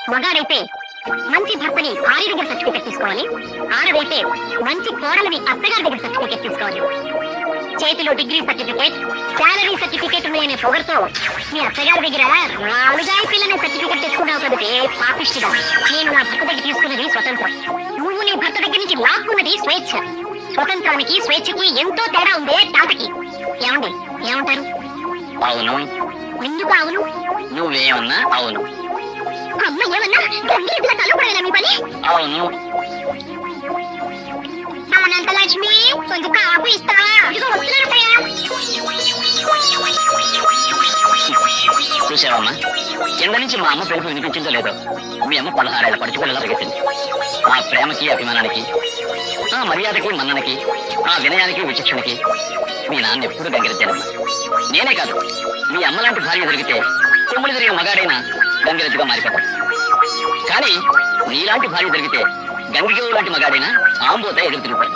మగాడైతే మంచి భర్తని భార్య దగ్గర సర్టిఫికెట్ తీసుకోవాలి, ఆడదైతే మంచి కోడలని అత్తగారి దగ్గర సర్టిఫికెట్ తీసుకోవాలి. చేతిలో డిగ్రీ సర్టిఫికేట్, శాలరీ సర్టిఫికేట్ ఉన్నాయనే పొగర్తో మీ అత్తగారి దగ్గర రాలుగాయ పిల్లని సర్టిఫికెట్ తెచ్చుకున్నావు కదంటే పాపిష్టిగా. నేను నా భర్త దగ్గర తీసుకున్నది స్వతంత్రం, నువ్వు నీ భర్త దగ్గర నుంచి లాక్కున్నది స్వేచ్ఛ. స్వతంత్రానికి స్వేచ్ఛకి ఎంతో తేడా ఉందే తాతకి. ఏమండి, ఏమంటారు? అవును. ఎందుకు అవును? నువ్వేమన్నా అవును. అమ్మ ఏమన్నా గంగిరెద్దుల తలపడేనా మీ పని? అవును. అనంతలక్ష్మి, కొంచెం కాపు ఇస్తావా? ఇదిగో వస్తున్నాను. చూసావమ్మా, కింద నుంచి మా అమ్మ పిలుపు వినిపించిందో లేదో, మీ అమ్మ 16 ఏళ్ల పడుచుపిల్లలా పెరిగింది. ఆ ప్రేమకి, అభిమానానికి, ఆ మర్యాదకి, మన్ననకి, ఆ వినయానికి, విచక్షణకి మీ నాన్న ఎప్పుడు గంగిరెద్దేనమ్మా. నేనే కాదు, మీ అమ్మ లాంటి భార్య దొరికితే కొమ్ములు తిరిగిన మగాడైనా గంగిరెద్దుగా మారిపోతాడు. కానీ నీలాంటి భార్య దొరికితే గంగిగేవు లాంటి మగాడైనా ఆంబోత ఎదురు తిరుగుతాడు.